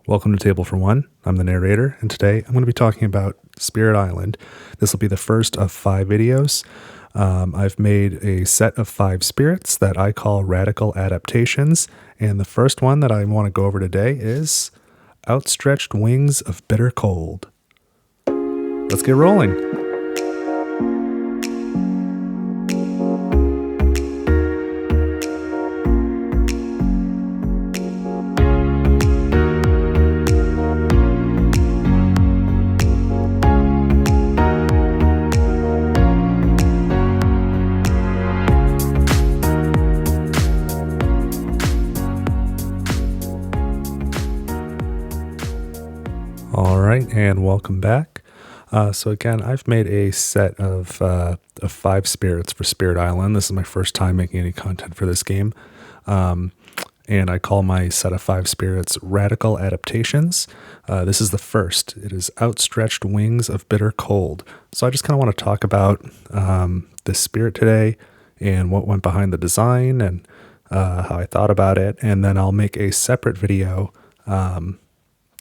Welcome to Table for One. I'm the narrator, and today I'm going to be talking about Spirit Island. This will be the first of 5 videos. I've made a set of 5 spirits that I call Radical Adaptations, and the first one that I want to go over today is Outstretched Wings of Bitter Cold. Let's get rolling. All right, and welcome back. So again, I've made a set of 5 spirits for Spirit Island. This is my first time making any content for this game. And I call my set of 5 spirits Radical Adaptations. This is the first. It is Outstretched Wings of Bitter Cold. So I just kind of want to talk about this spirit today and what went behind the design and how I thought about it. And then I'll make a separate video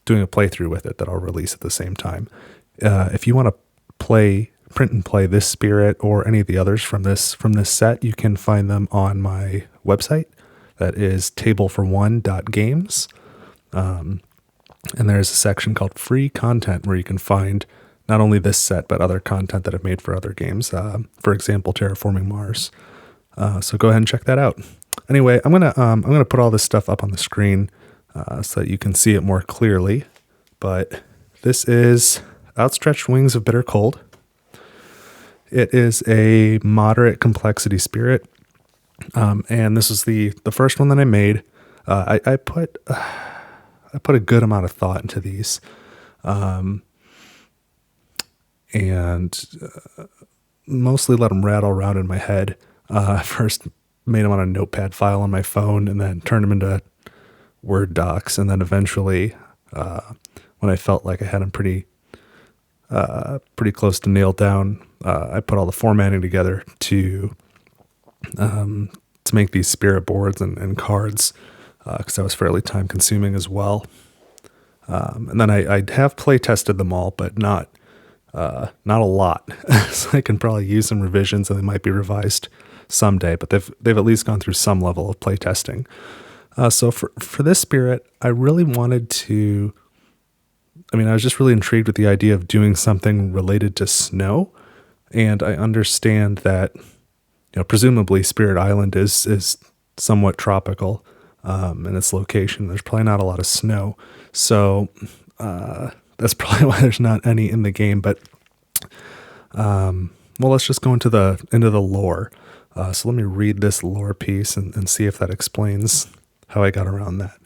doing a playthrough with it that I'll release at the same time. If you want to print and play this spirit or any of the others from this set, you can find them on my website. That is tablefor1.games. And there's a section called Free Content where you can find not only this set, but other content that I've made for other games. For example, Terraforming Mars. So go ahead and check that out. Anyway, I'm gonna put all this stuff up on the screen so that you can see it more clearly. But this is Outstretched Wings of Bitter Cold. It is a moderate complexity spirit. And this is the first one that I made. I put a good amount of thought into these, and mostly let them rattle around in my head. First made them on a notepad file on my phone, and then turned them into Word docs, and then eventually, when I felt like I had them pretty close to nailed down, I put all the formatting together to make these spirit boards and cards, because that was fairly time consuming as well. And then I have play tested them all, but not a lot. So I can probably use some revisions, and they might be revised someday. But they've at least gone through some level of play testing. So for this spirit, I really wanted to. I was just really intrigued with the idea of doing something related to snow, and I understand that. Presumably Spirit Island is somewhat tropical in its location. There's probably not a lot of snow. So that's probably why there's not any in the game. But let's just go into the lore. So let me read this lore piece and see if that explains how I got around that.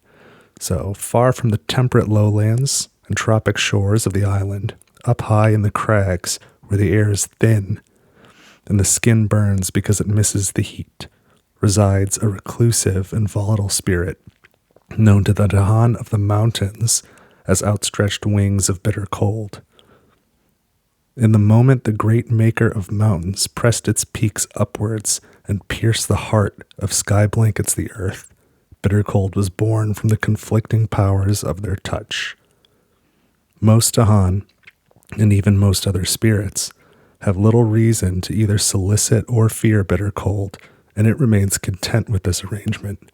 So, far from the temperate lowlands and tropic shores of the island, up high in the crags where the air is thin, and the skin burns because it misses the heat, resides a reclusive and volatile spirit, known to the Dahan of the mountains as Outstretched Wings of Bitter Cold. In the moment the great maker of mountains pressed its peaks upwards and pierced the heart of sky blankets the earth, Bitter Cold was born from the conflicting powers of their touch. Most Dahan, and even most other spirits, have little reason to either solicit or fear Bitter Cold, and it remains content with this arrangement.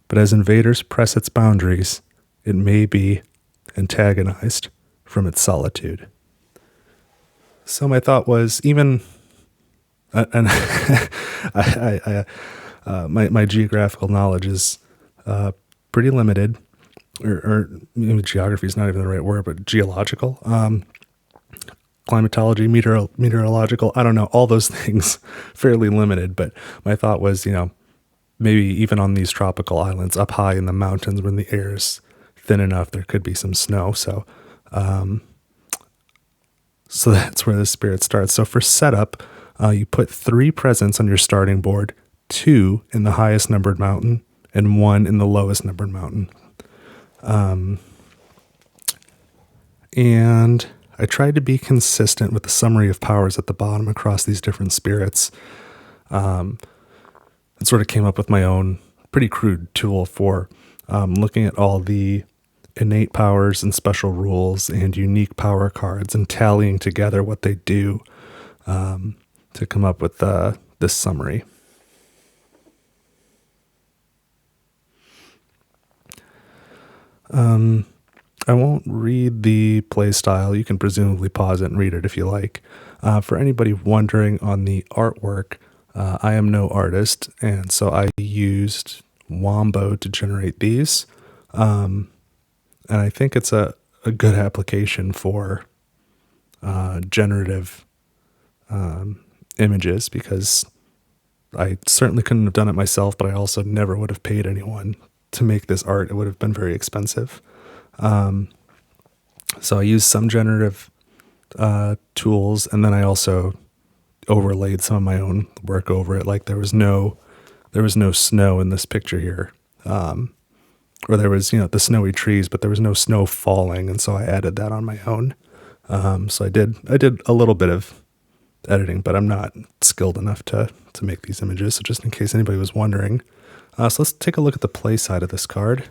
But as invaders press its boundaries, it may be antagonized from its solitude. So my thought was, even, and my geographical knowledge is pretty limited, or geography is not even the right word, but geological. Climatology, meteorological, I don't know, all those things fairly limited. But my thought was, maybe even on these tropical islands up high in the mountains when the air is thin enough, there could be some snow. So that's where the spirit starts. So for setup, you put 3 presents on your starting board, 2 in the highest numbered mountain and 1 in the lowest numbered mountain. And I tried to be consistent with the summary of powers at the bottom across these different spirits. And sort of came up with my own pretty crude tool for looking at all the innate powers and special rules and unique power cards and tallying together what they do to come up with this summary. I won't read the play style. You can presumably pause it and read it if you like. For anybody wondering on the artwork, I am no artist, and so I used Wombo to generate these. And I think it's a good application for generative images, because I certainly couldn't have done it myself, but I also never would have paid anyone to make this art. It would have been very expensive. So I used some generative tools, and then I also overlaid some of my own work over it. Like there was no snow in this picture here, or there was, the snowy trees, but there was no snow falling, and so I added that on my own. So I did a little bit of editing, but I'm not skilled enough to make these images. So just in case anybody was wondering, so let's take a look at the play side of this card.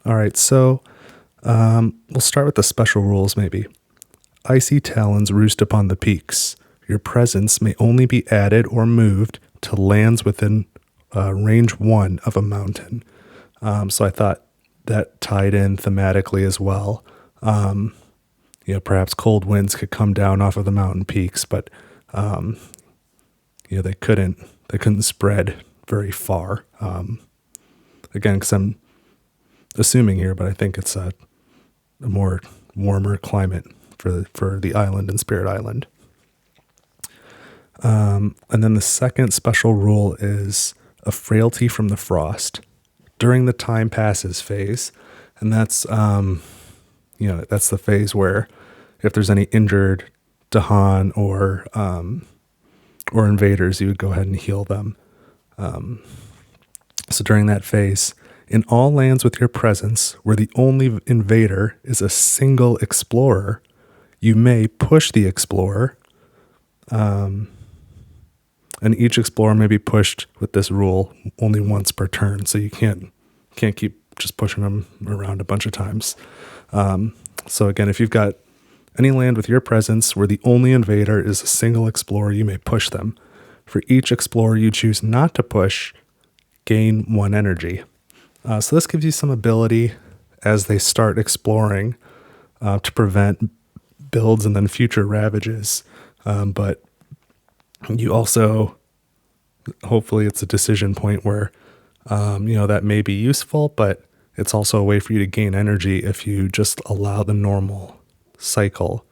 All right, so we'll start with the special rules maybe. Icy talons roost upon the peaks. Your presence may only be added or moved to lands within range 1 of a mountain. So I thought that tied in thematically as well. Perhaps cold winds could come down off of the mountain peaks, but they couldn't spread very far. Again, because I'm assuming here, but I think it's a more warmer climate for the island and Spirit Island. And then the second special rule is a frailty from the frost during the time passes phase, and that's that's the phase where if there's any injured Dahan or invaders, you would go ahead and heal them. So during that phase, in all lands with your presence, where the only invader is a single explorer, you may push the explorer, and each explorer may be pushed with this rule only once per turn. So you can't keep just pushing them around a bunch of times. So again, if you've got any land with your presence where the only invader is a single explorer, you may push them. For each explorer you choose not to push, gain 1 energy. So this gives you some ability as they start exploring to prevent builds and then future ravages. But you also, hopefully it's a decision point where, that may be useful, but it's also a way for you to gain energy if you just allow the normal cycle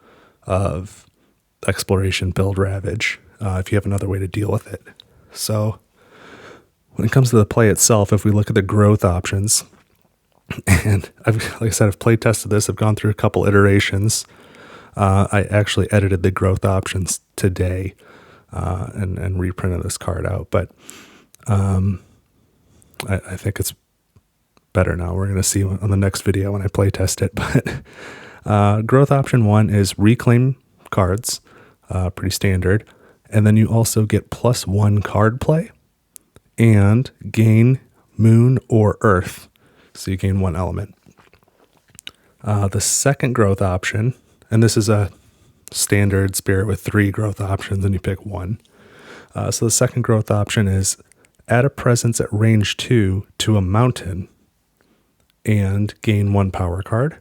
of exploration, build, ravage, if you have another way to deal with it. So when it comes to the play itself, if we look at the growth options, and like I said, I've play tested this, I've gone through a couple iterations. I actually edited the growth options today and reprinted this card out, but I think it's better now. We're going to see on the next video when I play test it. But growth option 1 is reclaim cards, pretty standard. And then you also get +1 card play and gain moon or earth. So you gain 1 element. The second growth option, and this is a standard spirit with 3 growth options and you pick 1. So the second growth option is add a presence at range 2 to a mountain and gain 1 power card.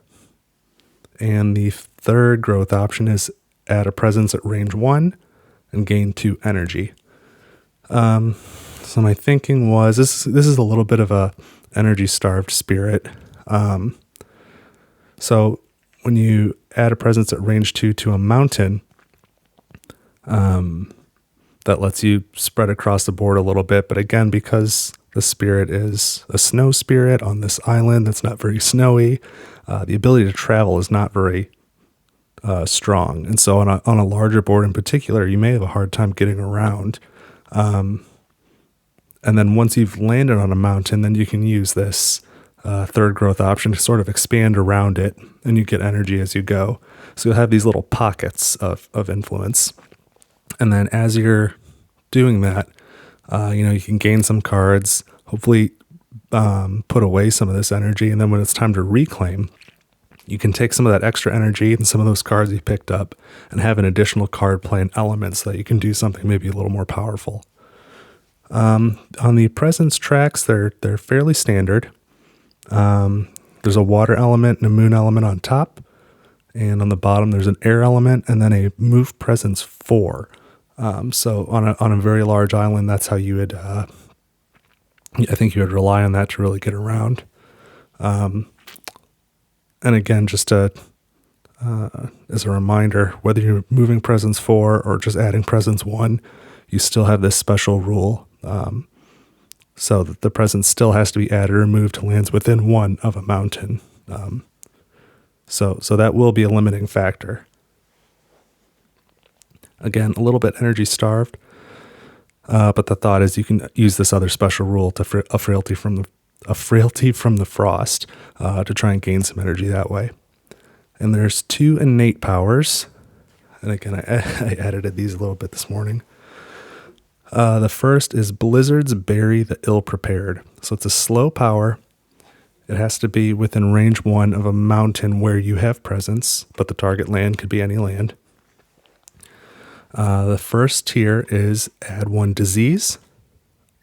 And the third growth option is add a presence at range 1 and gain 2 energy. So my thinking was, this is a little bit of a energy starved spirit. So when you add a presence at range 2 to a mountain, that lets you spread across the board a little bit. But again, because the spirit is a snow spirit on this island that's not very snowy, the ability to travel is not very strong. And so on a larger board in particular, you may have a hard time getting around. And then once you've landed on a mountain, then you can use this third growth option to sort of expand around it, and you get energy as you go. So you'll have these little pockets of influence. And then as you're doing that, You can gain some cards, hopefully put away some of this energy, and then when it's time to reclaim, you can take some of that extra energy and some of those cards you picked up and have an additional card play an element so that you can do something maybe a little more powerful. On the presence tracks, they're fairly standard. There's a water element and a moon element on top, and on the bottom there's an air element and then a move presence 4. So on a very large island, that's how you would, I think you would rely on that to really get around. And again, just as a reminder, whether you're moving presence 4 or just adding presence 1, you still have this special rule. So that the presence still has to be added or moved to lands within 1 of a mountain. So that will be a limiting factor. Again, a little bit energy starved, but the thought is you can use this other special rule to a frailty from the frost to try and gain some energy that way. And there's 2 innate powers, and again I edited these a little bit this morning. The first is Blizzards Bury the Ill-Prepared. So it's a slow power. It has to be within range 1 of a mountain where you have presence, but the target land could be any land. The first tier is add 1 disease.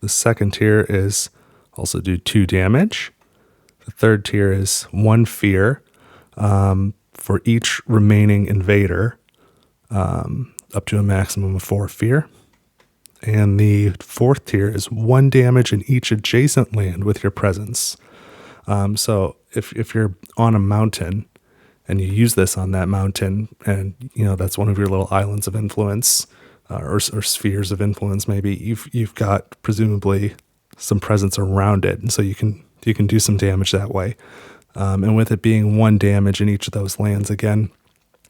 The second tier is also do 2 damage. The third tier is 1 fear for each remaining invader, up to a maximum of 4 fear. And the fourth tier is 1 damage in each adjacent land with your presence. So if you're on a mountain and you use this on that mountain, and that's one of your little islands of influence or spheres of influence, maybe you've got presumably some presence around it, and so you can do some damage that way. And with it being 1 damage in each of those lands, again,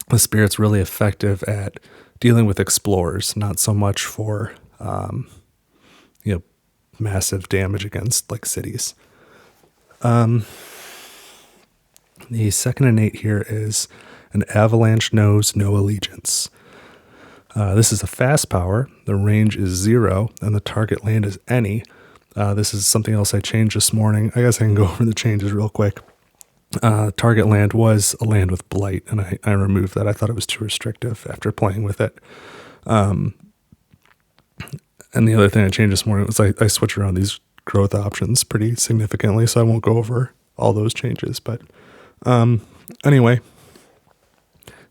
the spirit's really effective at dealing with explorers, not so much for massive damage against like cities. The second innate here is an avalanche knows no allegiance. This is a fast power. The range is 0 and the target land is any. This is something else I changed this morning. I guess I can go over the changes real quick. Target land was a land with blight, and I removed that. I thought it was too restrictive after playing with it. And the other thing I changed this morning was I switched around these growth options pretty significantly, so I won't go over all those changes. But anyway,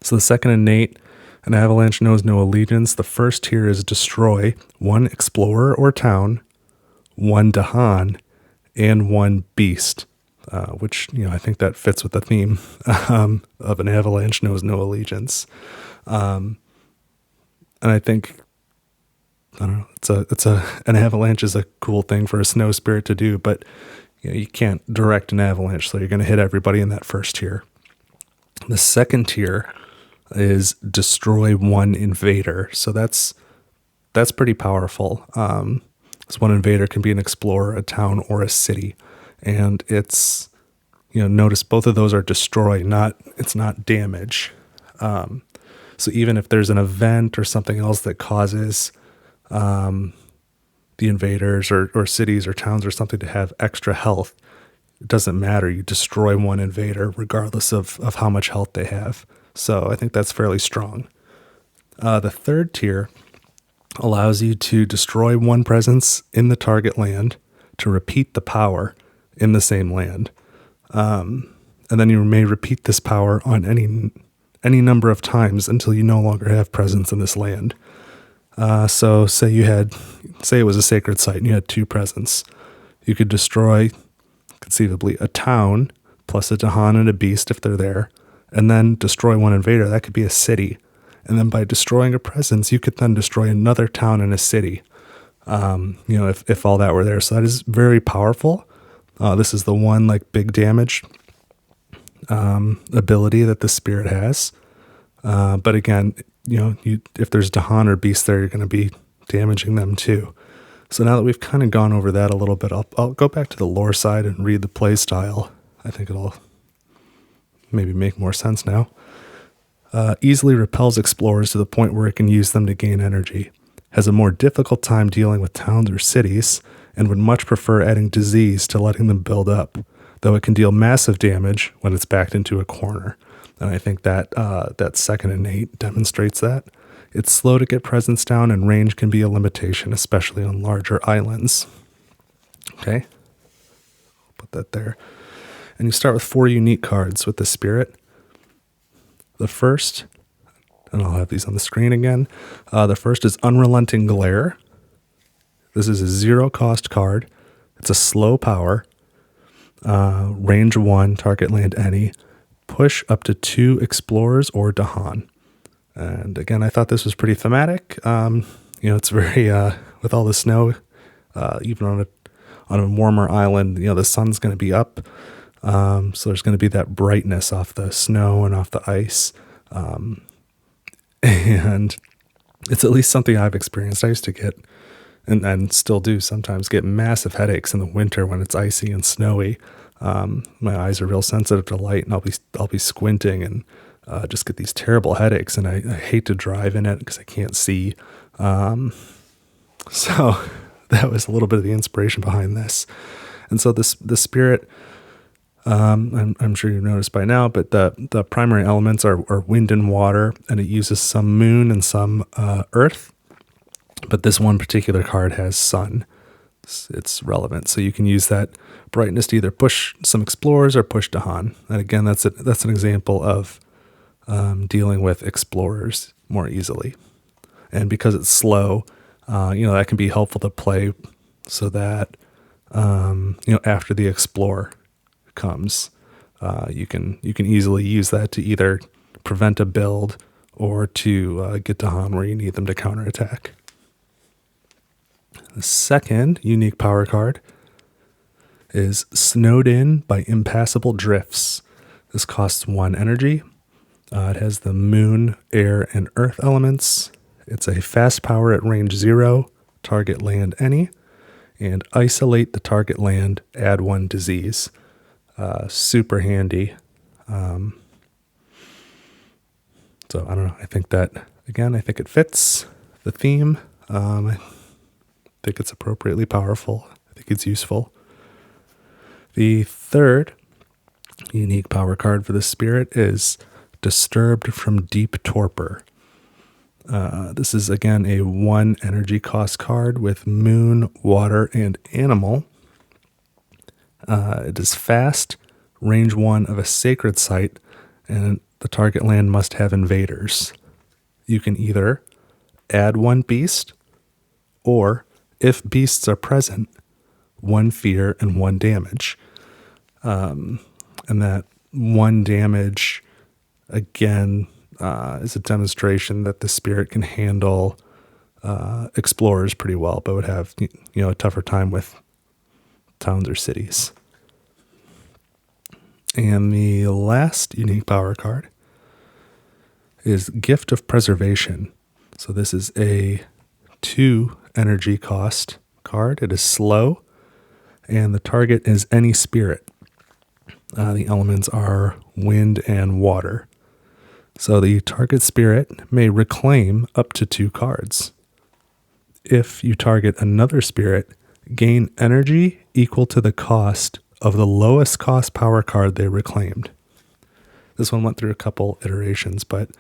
so the second innate, an avalanche knows no allegiance. The first tier is destroy 1 explorer or town, 1 Dahan, and 1 beast, which I think that fits with the theme of an avalanche knows no allegiance. And I think, I don't know, an avalanche is a cool thing for a snow spirit to do, but you can't direct an avalanche, so you're going to hit everybody in that first tier. The second tier is destroy 1 invader, so that's pretty powerful. This 1 invader can be an explorer, a town, or a city, and it's notice both of those are destroy, it's not damage. So even if there's an event or something else that causes the invaders or cities or towns or something to have extra health, it doesn't matter. You destroy 1 invader regardless of how much health they have. So I think that's fairly strong. The third tier allows you to destroy 1 presence in the target land to repeat the power in the same land. And then you may repeat this power on any number of times until you no longer have presence in this land. So say it was a sacred site and you had 2 presence. You could destroy, conceivably, a town plus a Dahan and a beast if they're there, and then destroy 1 invader. That could be a city. And then by destroying a presence, you could then destroy another town and a city, if all that were there. So that is very powerful. This is the one big damage ability that the spirit has. But again, if there's Dahan or beast there, you're going to be damaging them too. So now that we've kind of gone over that a little bit, I'll go back to the lore side and read the play style. I think it'll maybe make more sense now. Easily repels explorers to the point where it can use them to gain energy. has a more difficult time dealing with towns or cities, and would much prefer adding disease to letting them build up, though it can deal massive damage when it's backed into a corner. And I think that that second innate demonstrates that. It's slow to get presence down, and range can be a limitation, especially on larger islands. Okay, put that there. And you start with 4 unique cards with the spirit. The first, and I'll have these on the screen again. The first is Unrelenting Glare. This is a 0-cost card. It's a slow power. Range 1, target land any. Push up to 2 explorers or Dahan. And again, I thought this was pretty thematic. It's very, with all the snow, even on a warmer island, the sun's going to be up. So there's going to be that brightness off the snow and off the ice. And it's at least something I've experienced. I used to get, and still do sometimes, get massive headaches in the winter when it's icy and snowy. My eyes are real sensitive to light, and I'll be squinting and just get these terrible headaches. And I hate to drive in it because I can't see. So that was a little bit of the inspiration behind this. And so the spirit, I'm sure you've noticed by now, but the primary elements are wind and water, and it uses some moon and some earth. But this one particular card has sun. It's relevant. So you can use that brightness to either push some explorers or push Dahan. And again, that's an example of dealing with explorers more easily. And because it's slow, that can be helpful to play so that, after the explore comes, you can easily use that to either prevent a build or to get Dahan where you need them to counterattack. The second unique power card is Snowed In by Impassable Drifts. This costs 1 energy. It has the moon, air, and earth elements. It's a fast power at range 0, target land any, and isolate the target land, add 1 disease. Super handy. So I don't know. I think it fits the theme. I think it's appropriately powerful. I think it's useful. The third unique power card for the spirit is Disturbed from Deep Torpor. This is again a 1 energy cost card with moon, water, and animal. It is fast, range 1 of a sacred site, and the target land must have invaders. You can either add 1 beast, or if beasts are present, 1 fear and 1 damage. And that 1 damage, again, is a demonstration that the spirit can handle explorers pretty well, but would have a tougher time with towns or cities. And the last unique power card is Gift of Preservation. So this is a 2 energy cost card. It is slow, and the target is any spirit. The elements are wind and water. So the target spirit may reclaim up to 2 cards. If you target another spirit, gain energy equal to the cost of the lowest cost power card they reclaimed. This one went through a couple iterations, but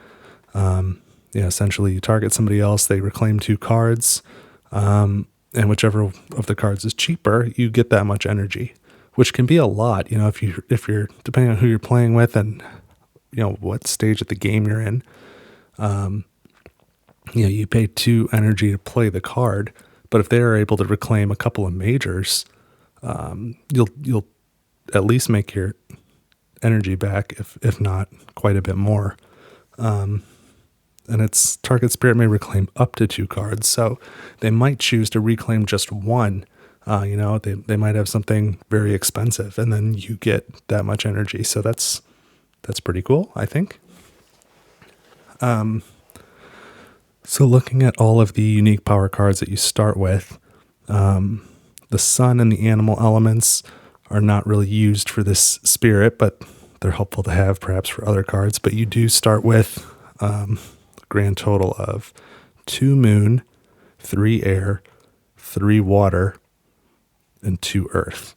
essentially you target somebody else, they reclaim 2 cards, and whichever of the cards is cheaper, you get that much energy, which can be a lot. If you're depending on who you're playing with and what stage of the game you're in, you pay 2 energy to play the card, but if they are able to reclaim a couple of majors, you'll at least make your energy back, if not quite a bit more. And its target spirit may reclaim up to 2 cards, so they might choose to reclaim just 1. They might have something very expensive, and then you get that much energy. So that's pretty cool, I think. So looking at all of the unique power cards that you start with, the sun and the animal elements are not really used for this spirit, but they're helpful to have perhaps for other cards. But you do start with a grand total of 2 moon, 3 air, 3 water, and 2 earth.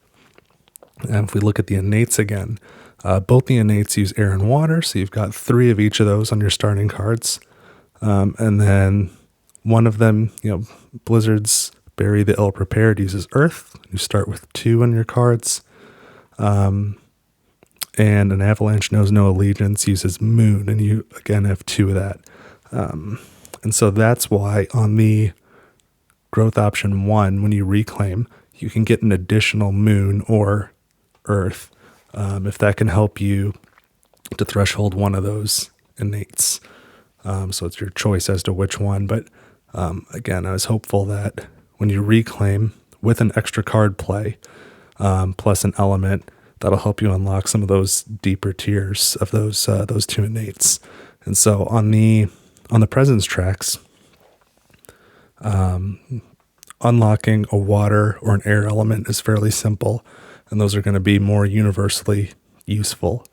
And if we look at the innates again, both the innates use air and water, so you've got 3 of each of those on your starting cards. And then one of them, Blizzard's Bury the Ill Prepared uses earth. You start with 2 on your cards. And an Avalanche Knows No Allegiance uses moon, and you again have 2 of that. And so that's why on the growth option 1, when you reclaim, you can get an additional moon or earth, if that can help you to threshold one of those innates. So it's your choice as to which one. But again, I was hopeful that when you reclaim with an extra card play, plus an element, that'll help you unlock some of those deeper tiers of those 2 innates. And so on the presence tracks, unlocking a water or an air element is fairly simple, and those are going to be more universally useful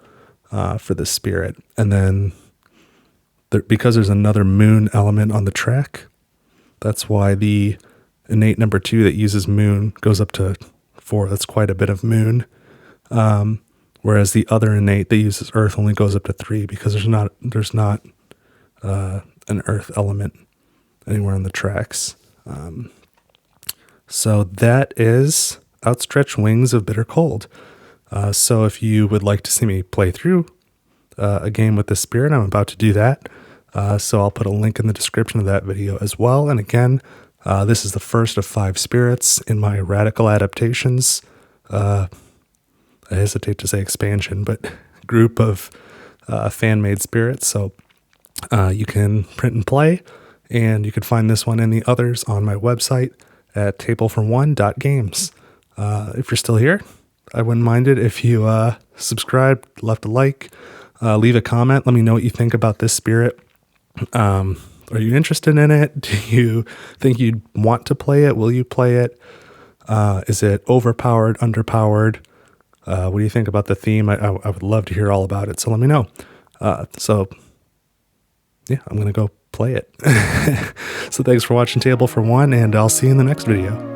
for the spirit. And then because there's another moon element on the track, that's why the innate number 2 that uses moon goes up to 4. That's quite a bit of moon. Whereas the other innate that uses earth only goes up to 3, because there's not an earth element anywhere on the tracks. So that is Outstretched Wings of Bitter Cold. So if you would like to see me play through a game with the spirit, I'm about to do that. So I'll put a link in the description of that video as well. And again, this is the first of 5 spirits in my Radical Adaptations, I hesitate to say expansion, but group of fan-made spirits. So you can print and play, and you can find this one and the others on my website at tableforone.games. If you're still here, I wouldn't mind it if you subscribed, left a like, leave a comment. Let me know what you think about this spirit. Are you interested in it? Do you think you'd want to play it? Will you play it? Is it overpowered, underpowered? What do you think about the theme? I would love to hear all about it, so let me know. So yeah, I'm going to go play it. So thanks for watching Table for One, and I'll see you in the next video.